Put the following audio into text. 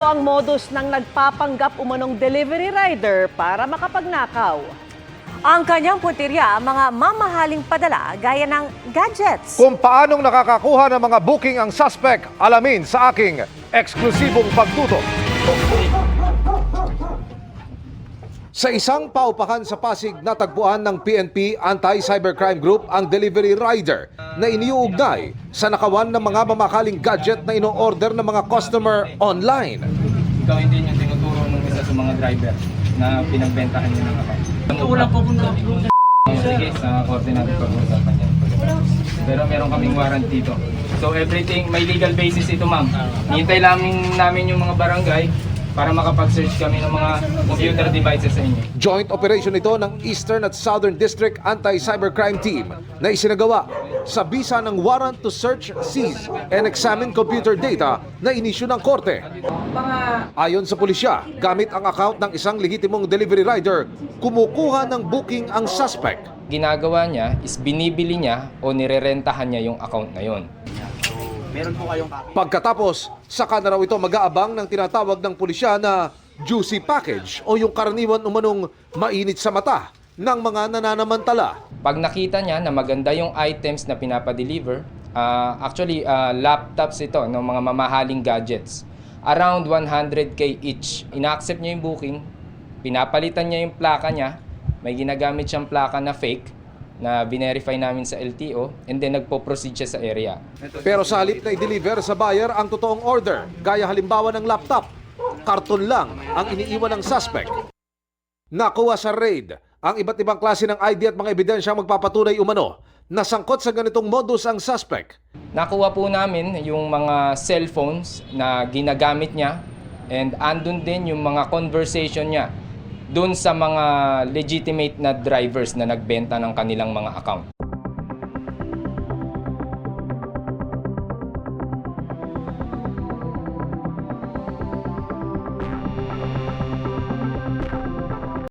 Ang modus ng nagpapanggap umanong delivery rider para makapagnakaw. Ang kanyang puntirya, mga mamahaling padala gaya ng gadgets. Kung paanong nakakakuha ng mga booking ang suspect, alamin sa aking eksklusibong pagtutok. Sa isang paupahan sa Pasig, natagpuan ng PNP Anti-Cybercrime Group ang delivery rider na iniuugnay sa nakawan ng mga mamahaling gadget na ino-order ng mga customer online. Ikaw hindi yung tinuturo ng isa sa mga driver na pinagbentahan niya ng account. Wala po kung sige, sa korte natin pag-usapan yan. Pero meron kaming warrant dito. So everything, may legal basis ito ma'am. Hintay namin yung mga barangay para makapag-search kami ng mga computer devices sa inyo. Joint operation ito ng Eastern at Southern District Anti-Cybercrime Team na isinagawa sa bisa ng warrant to search, seize, and examine computer data na inisyu ng korte. Ayon sa pulisya, gamit ang account ng isang lehitimong delivery rider, kumukuha ng booking ang suspect. Ginagawa niya is binibili niya o nirerentahan niya yung account na yon. Pagkatapos, saka na raw ito mag-aabang ng tinatawag ng pulisya na juicy package o yung karaniwan umanong mainit sa mata ng mga nananamantala. Pag nakita niya na maganda yung items na pinapadeliver, actually laptops ito, ng mga mamahaling gadgets. Around 100K each. Ina-accept niya yung booking, pinapalitan niya yung plaka niya, may ginagamit siyang plaka na fake, na binerify namin sa LTO, and then nagpo-proceed siya sa area. Pero sa halip na i-deliver sa buyer ang totoong order, gaya halimbawa ng laptop, karton lang ang iniiwan ng suspect. Nakuha sa raid ang iba't ibang klase ng ID at mga ebidensyang magpapatunay umano na sangkot sa ganitong modus ang suspect. Nakuha po namin yung mga cellphones na ginagamit niya, and andun din yung mga conversation niya doon sa mga legitimate na drivers na nagbenta ng kanilang mga account.